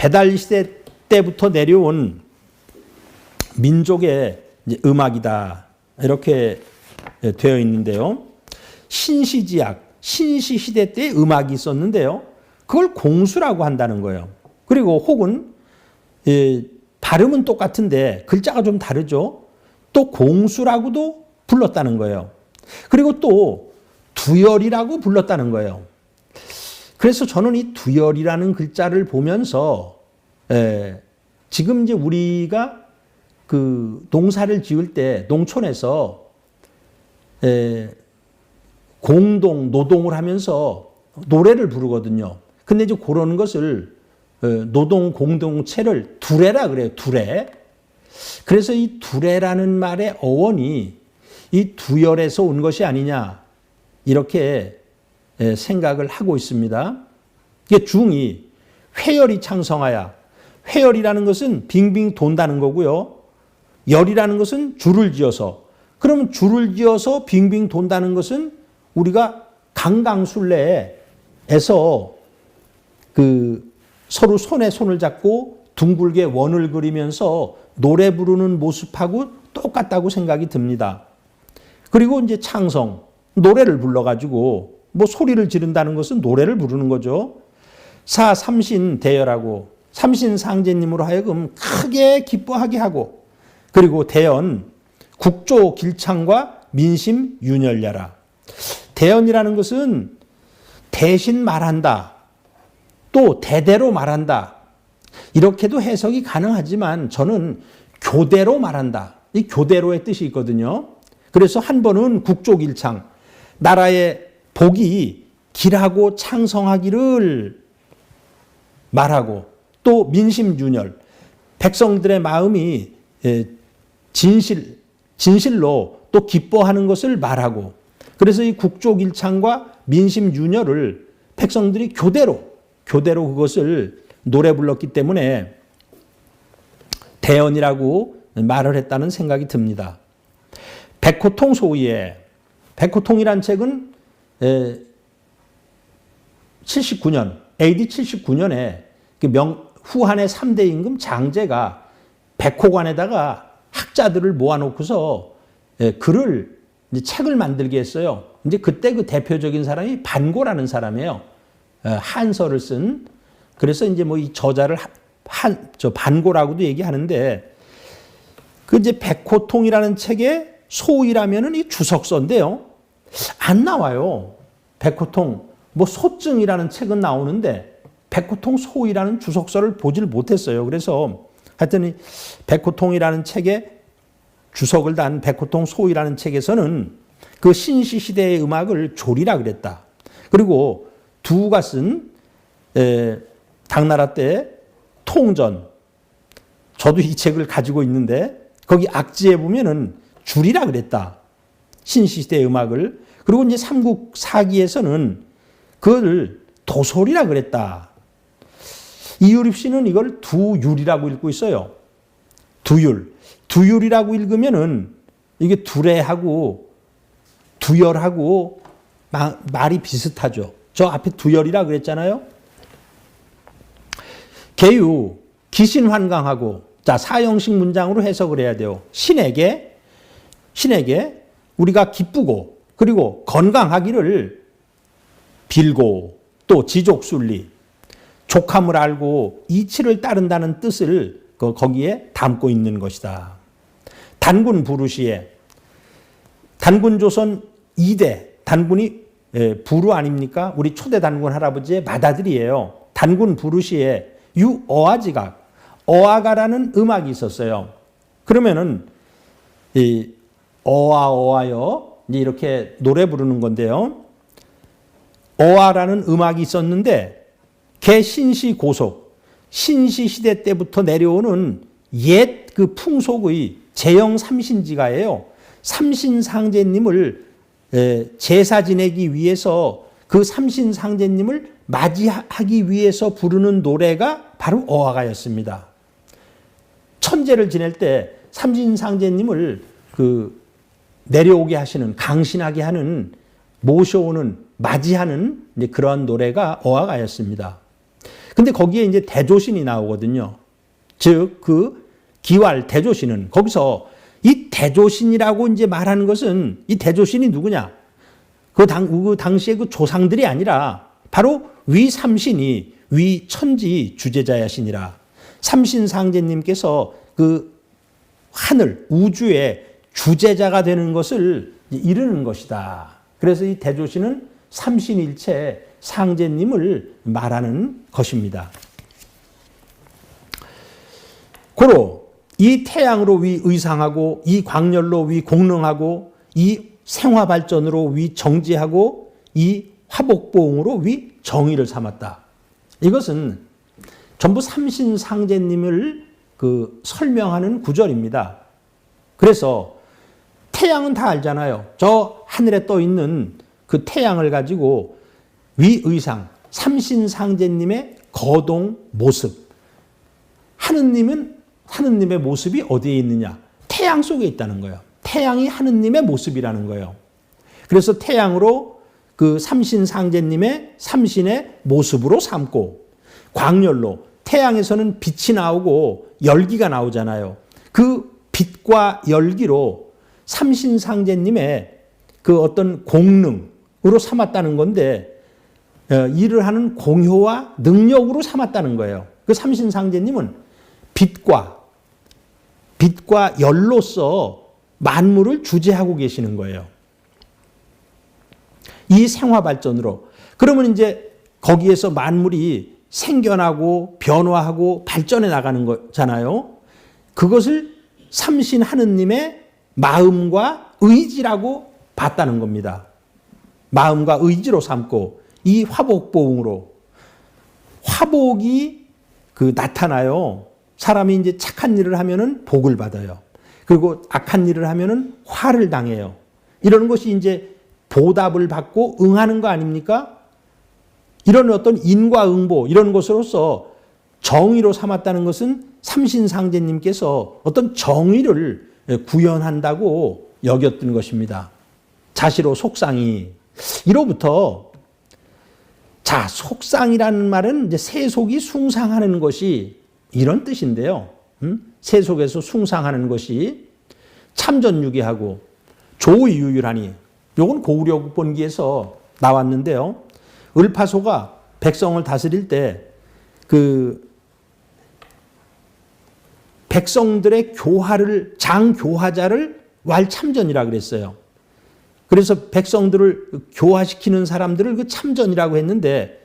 배달 시대 때부터 내려온 민족의 이제 음악이다. 이렇게 되어 있는데요. 신시지약, 신시시대 때 음악이 있었는데요. 그걸 공수라고 한다는 거예요. 그리고 혹은 발음은 똑같은데 글자가 좀 다르죠. 또 공수라고도 불렀다는 거예요. 그리고 또 두열이라고 불렀다는 거예요. 그래서 저는 이 두열이라는 글자를 보면서 지금 이제 우리가 그 농사를 지을 때 농촌에서 공동 노동을 하면서 노래를 부르거든요. 근데 이제 그런 것을 노동 공동체를 두레라 그래요. 두레. 그래서 이 두레라는 말의 어원이 이 두열에서 온 것이 아니냐 이렇게 생각을 하고 있습니다. 이게 중이 회열이 창성하야. 회열이라는 것은 빙빙 돈다는 거고요. 열이라는 것은 줄을 지어서. 그러면 줄을 지어서 빙빙 돈다는 것은 우리가 강강술래에서 그 서로 손에 손을 잡고 둥글게 원을 그리면서 노래 부르는 모습하고 똑같다고 생각이 듭니다. 그리고 이제 창성, 노래를 불러가지고 뭐 소리를 지른다는 것은 노래를 부르는 거죠. 삼신 대열하고 삼신 상제님으로 하여금 크게 기뻐하게 하고 그리고 대연, 국조 길창과 민심 윤열야라. 대연이라는 것은 대신 말한다. 또 대대로 말한다. 이렇게도 해석이 가능하지만 저는 교대로 말한다. 이 교대로의 뜻이 있거든요. 그래서 한 번은 국조길창, 나라의 복이 길하고 창성하기를 말하고 또 민심윤열, 백성들의 마음이 진실로 또 기뻐하는 것을 말하고 그래서 이 국조길창과 민심윤열을 백성들이 교대로 그것을 노래 불렀기 때문에 대연이라고 말을 했다는 생각이 듭니다. 백호통 소위에 백호통이란 책은 79년 AD 79년에 후한의 3대 임금 장제가 백호관에다가 학자들을 모아놓고서 책을 만들게 했어요. 이제 그때 그 대표적인 사람이 반고라는 사람이에요. 한서를 쓴. 그래서 이제 뭐 이 저자를 반고라고도 얘기하는데 그 이제 백호통이라는 책의 소위라면은 이 주석서인데요. 안 나와요. 백호통 뭐 소증이라는 책은 나오는데 백호통 소위라는 주석서를 보질 못했어요. 그래서 하여튼 백호통이라는 책에 주석을 단 백호통 소위라는 책에서는 그 신시시대의 음악을 조리라 그랬다. 그리고 두가 쓴 당나라 때 통전, 저도 이 책을 가지고 있는데 거기 악지에 보면은 줄이라 그랬다. 신시시대의 음악을. 그리고 이제 삼국사기에서는 그걸 도솔이라 그랬다. 이유립 씨는 이걸 두율이라고 읽고 있어요. 두율. 두율이라고 읽으면은 이게 두레하고 두열하고 말이 비슷하죠. 저 앞에 두열이라 그랬잖아요. 개유, 기신환강하고 자 사형식 문장으로 해석을 해야 돼요. 신에게 우리가 기쁘고 그리고 건강하기를 빌고 또 지족순리 족함을 알고 이치를 따른다는 뜻을 거기에 담고 있는 것이다. 단군 부르시에 단군 조선 2대 단군이 부루 아닙니까? 우리 초대 단군 할아버지의 맏아들이에요. 단군 부르시에 유어아지각 어아가라는 음악이 있었어요. 그러면은 이 어아여 이렇게 노래 부르는 건데요. 어아라는 음악이 있었는데 개신시 고속 신시 시대 때부터 내려오는 옛 그 풍속의 제영 삼신지가예요. 삼신상제님을 제사 지내기 위해서 그 삼신상제님을 맞이하기 위해서 부르는 노래가 바로 어화가였습니다. 천재를 지낼 때 삼신상제님을 내려오게 하시는 강신하게 하는 모셔오는 맞이하는 그런 노래가 어화가였습니다. 근데 거기에 이제 대조신이 나오거든요. 즉, 그 기왈 대조신은 거기서 이 대조신이라고 이제 말하는 것은 이 대조신이 누구냐? 그 당시에 그 조상들이 아니라 바로 위삼신이 위천지 주제자야신이라. 삼신상제님께서 그 하늘, 우주의 주제자가 되는 것을 이르는 것이다. 그래서 이 대조신은 삼신일체 상제님을 말하는 것입니다. 고로 이 태양으로 위 의상하고 이 광렬로 위 공능하고 이 생화발전으로 위 정지하고 이 화복보응으로 위 정의를 삼았다. 이것은 전부 삼신상제님을 그 설명하는 구절입니다. 그래서 태양은 다 알잖아요. 저 하늘에 떠 있는 그 태양을 가지고 위의상, 삼신상제님의 거동 모습. 하느님의 모습이 어디에 있느냐? 태양 속에 있다는 거예요. 태양이 하느님의 모습이라는 거예요. 그래서 태양으로 그 삼신상제님의 삼신의 모습으로 삼고, 광렬로 태양에서는 빛이 나오고 열기가 나오잖아요. 그 빛과 열기로 삼신상제님의 그 어떤 공능으로 삼았다는 건데, 일을 하는 공효와 능력으로 삼았다는 거예요. 그 삼신상제님은 빛과 열로서 만물을 주재하고 계시는 거예요. 이 생화발전으로. 그러면 이제 거기에서 만물이 생겨나고 변화하고 발전해 나가는 거잖아요. 그것을 삼신 하느님의 마음과 의지라고 봤다는 겁니다. 마음과 의지로 삼고 이 화복보응으로. 화복이 그 나타나요. 사람이 이제 착한 일을 하면은 복을 받아요. 그리고 악한 일을 하면은 화를 당해요. 이런 것이 이제 보답을 받고 응하는 거 아닙니까? 이런 어떤 인과응보 이런 것으로서 정의로 삼았다는 것은 삼신상제님께서 어떤 정의를 구현한다고 여겼던 것입니다. 자시로 속상이. 이로부터 자, 속상이라는 말은 이제 세속이 숭상하는 것이 이런 뜻인데요. 세속에서 숭상하는 것이 참전유기하고 조의유율하니. 요건 고구려국본기에서 나왔는데요. 을파소가 백성을 다스릴 때 그 백성들의 교화를, 장교화자를 왈참전이라 그랬어요. 그래서 백성들을 교화시키는 사람들을 그 참전이라고 했는데,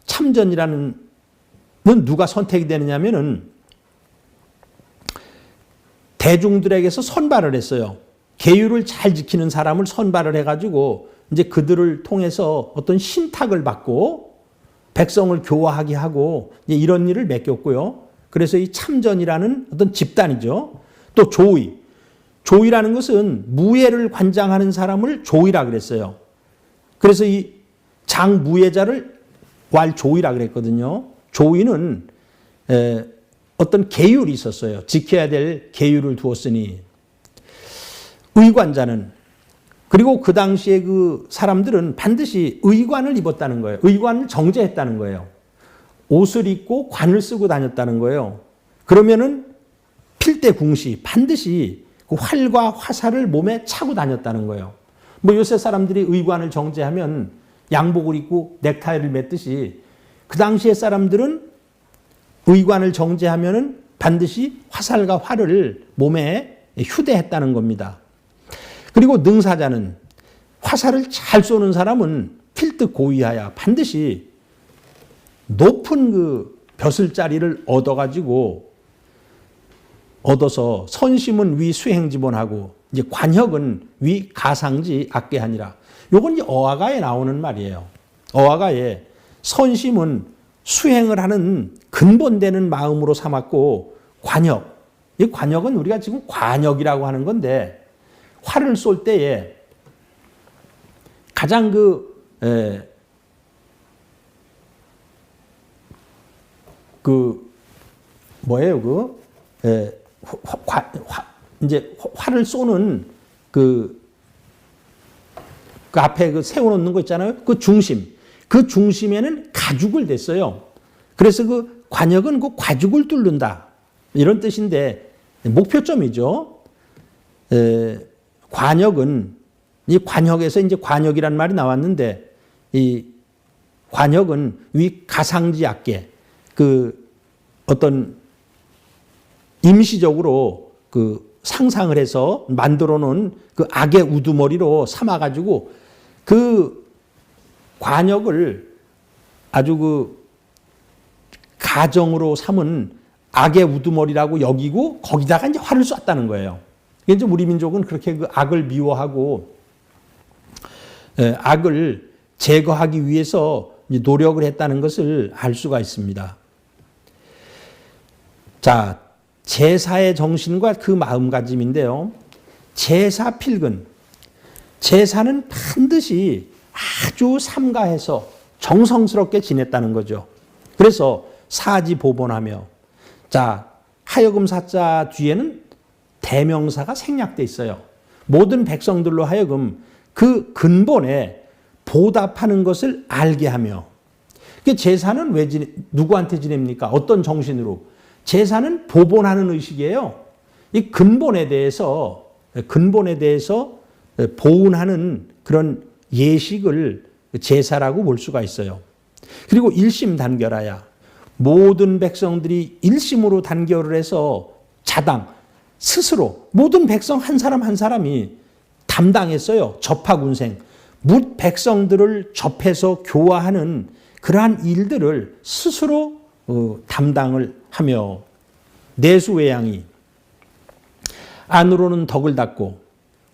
참전이라는 누가 선택이 되느냐면은 대중들에게서 선발을 했어요. 계율을 잘 지키는 사람을 선발을 해가지고 이제 그들을 통해서 어떤 신탁을 받고 백성을 교화하게 하고 이런 일을 맡겼고요. 그래서 이 참전이라는 어떤 집단이죠. 또 조의. 조의라는 것은 무예를 관장하는 사람을 조의라 그랬어요. 그래서 이 장무예자를 왈조의라 그랬거든요. 조의는 어떤 계율이 있었어요. 지켜야 될 계율을 두었으니. 의관자는, 그리고 그 당시에 그 사람들은 반드시 의관을 입었다는 거예요. 의관을 정제했다는 거예요. 옷을 입고 관을 쓰고 다녔다는 거예요. 그러면은 필대궁시, 반드시 그 활과 화살을 몸에 차고 다녔다는 거예요. 뭐 요새 사람들이 의관을 정제하면 양복을 입고 넥타이를 맸듯이 그 당시의 사람들은 의관을 정제하면은 반드시 화살과 활을 몸에 휴대했다는 겁니다. 그리고 능사자는, 화살을 잘 쏘는 사람은 필득 고위하야, 반드시 높은 그 벼슬자리를 얻어서 선심은 위 수행지본하고 이제 관혁은 위 가상지 악계하니라. 요건 이제 어화가에 나오는 말이에요. 어화가에 선심은 수행을 하는 근본되는 마음으로 삼았고, 관혁. 이 관혁은 우리가 지금 관역이라고 하는 건데, 활을 쏠 때에 가장 이제 활을 쏘는 그 앞에 그 세워놓는 거 있잖아요. 그 중심에는 가죽을 댔어요. 그래서 그 관역은 그 과죽을 뚫는다. 이런 뜻인데 목표점이죠. 관역은 이 관역에서 이제 관역이란 말이 나왔는데 이 관역은 위 가상지 악계 그 어떤 임시적으로 그 상상을 해서 만들어 놓은 그 악의 우두머리로 삼아 가지고 그 관역을 아주 그 가정으로 삼은 악의 우두머리라고 여기고 거기다가 이제 활을 쐈다는 거예요. 이제 우리 민족은 그렇게 그 악을 미워하고 악을 제거하기 위해서 노력을 했다는 것을 알 수가 있습니다. 자, 제사의 정신과 그 마음가짐인데요. 제사 필근. 제사는 반드시 아주 삼가해서 정성스럽게 지냈다는 거죠. 그래서 사지보본하며 자, 하여금 사자 뒤에는 대명사가 생략돼 있어요. 모든 백성들로 하여금 그 근본에 보답하는 것을 알게 하며 제사는 왜 누구한테 지냅니까? 어떤 정신으로? 제사는 보본하는 의식이에요. 이 근본에 대해서 보훈하는 그런 예식을 제사라고 볼 수가 있어요. 그리고 일심단결하야 모든 백성들이 일심으로 단결을 해서 자당 스스로 모든 백성 한 사람 한 사람이 담당했어요. 접하군생 뭇 백성들을 접해서 교화하는 그러한 일들을 스스로 담당을 하며 내수외양이 안으로는 덕을 닦고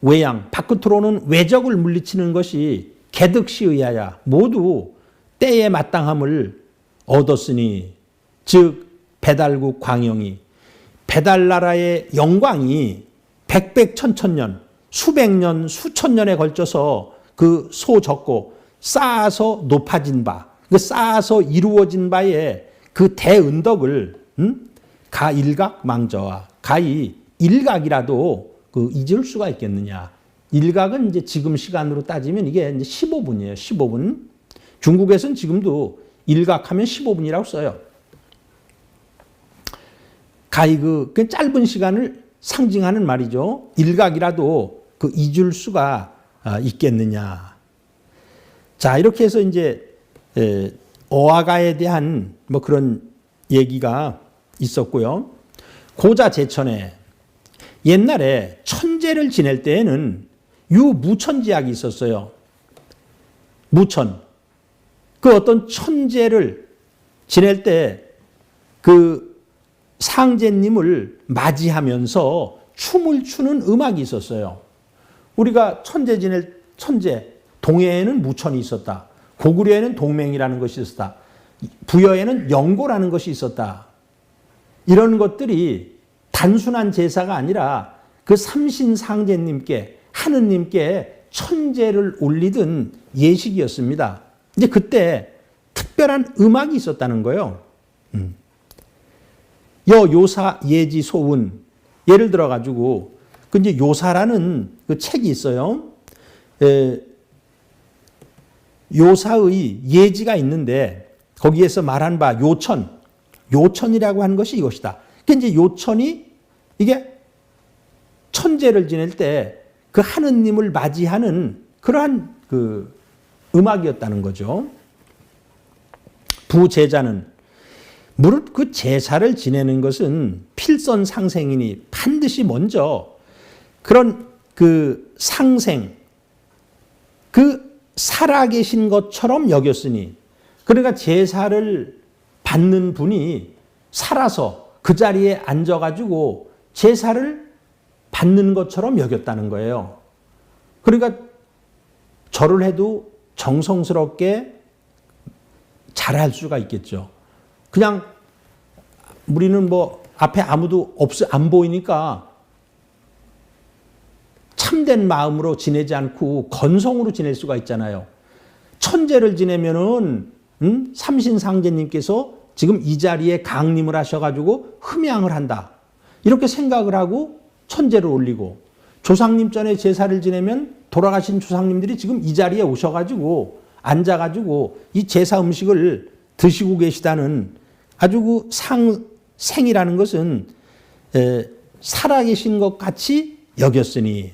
외양 바깥으로는 외적을 물리치는 것이 개득시의하야 모두 때에 마땅함을 얻었으니 즉 배달국 광영이 배달나라의 영광이 백백천천년 수백 년 수천 년에 걸쳐서 그 소적고 쌓아서 높아진 바 그 쌓아서 이루어진 바에 그 대은덕을 가일각 망저와 가히 일각이라도 그 잊을 수가 있겠느냐. 일각은 이제 지금 시간으로 따지면 이게 이제 15분이에요. 15분. 중국에서는 지금도 일각하면 15분이라고 써요. 가히 그 짧은 시간을 상징하는 말이죠. 일각이라도 그 잊을 수가 있겠느냐. 자, 이렇게 해서 이제 어아가에 대한 뭐 그런 얘기가 있었고요. 고자 제천에 옛날에 천제를 지낼 때에는 유무천지약이 있었어요. 무천. 그 어떤 천제를 지낼 때 그 상제님을 맞이하면서 춤을 추는 음악이 있었어요. 우리가 천제 지낼 천제, 동해에는 무천이 있었다. 고구려에는 동맹이라는 것이 있었다. 부여에는 영고라는 것이 있었다. 이런 것들이 단순한 제사가 아니라 그 삼신상제님께 하느님께 천제를 올리던 예식이었습니다. 이제 그때 특별한 음악이 있었다는 거예요. 요사 예지 소운 예를 들어 가지고 그 이제 요사라는 그 책이 있어요. 요사의 예지가 있는데 거기에서 말한 바 요천이라고 하는 것이 이것이다. 그러니까 이제 요천이 이게 천제를 지낼 때 그 하느님을 맞이하는 그러한 그 음악이었다는 거죠. 부제자는 무릇 그 제사를 지내는 것은 필선상생이니 반드시 먼저 그런 그 상생, 그 살아계신 것처럼 여겼으니 그러니까 제사를 받는 분이 살아서 그 자리에 앉아가지고 제사를 받는 것처럼 여겼다는 거예요. 그러니까 절을 해도 정성스럽게 잘할 수가 있겠죠. 그냥 우리는 뭐 앞에 아무도 안 보이니까 참된 마음으로 지내지 않고 건성으로 지낼 수가 있잖아요. 천제를 지내면은 삼신상제님께서 지금 이 자리에 강림을 하셔가지고 흠양을 한다. 이렇게 생각을 하고 천제를 올리고 조상님 전에 제사를 지내면 돌아가신 조상님들이 지금 이 자리에 오셔가지고 앉아가지고 이 제사 음식을 드시고 계시다는 아주 그 생이라는 것은 살아계신 것 같이 여겼으니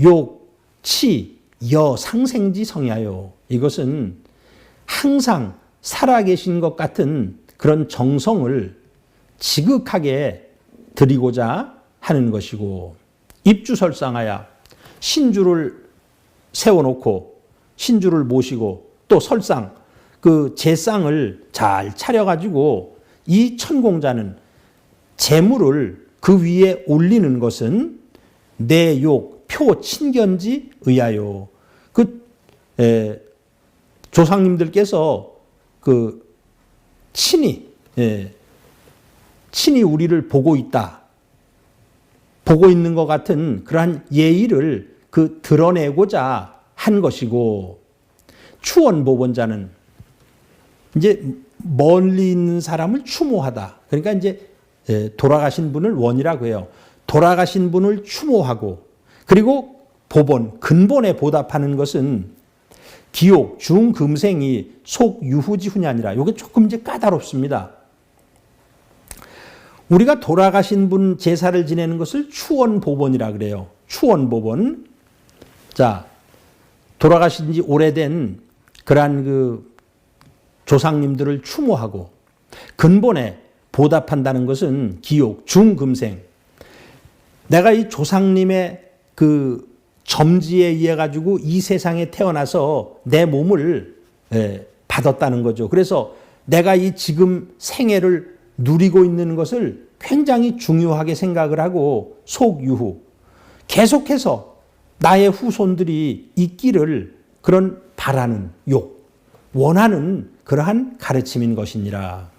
욕, 치, 여, 상생지 성야요. 이것은 항상 살아계신 것 같은 그런 정성을 지극하게 드리고자 하는 것이고, 입주설상하야 신주를 세워놓고 신주를 모시고 또 설상 그 제상을 잘 차려가지고 이 천공자는 재물을 그 위에 올리는 것은 내욕 표 친견지 의하여. 그 조상님들께서 그 친히 우리를 보고 있다, 보고 있는 것 같은 그러한 예의를 그 드러내고자 한 것이고, 추원보본자는 이제 멀리 있는 사람을 추모하다. 그러니까 이제 돌아가신 분을 원이라고 해요. 돌아가신 분을 추모하고, 그리고 보본, 근본에 보답하는 것은 기옥, 중금생이 속유후지훈이 이게 조금 이제 까다롭습니다. 우리가 돌아가신 분 제사를 지내는 것을 추원보본이라 그래요. 추원보본. 자, 돌아가신 지 오래된 그러한 그 조상님들을 추모하고 근본에 보답한다는 것은 기옥, 중금생. 내가 이 조상님의 그 점지에 의해 가지고 이 세상에 태어나서 내 몸을 받았다는 거죠. 그래서 내가 이 지금 생애를 누리고 있는 것을 굉장히 중요하게 생각을 하고 속유후, 계속해서 나의 후손들이 있기를 그런 바라는 욕, 원하는 그러한 가르침인 것이니라.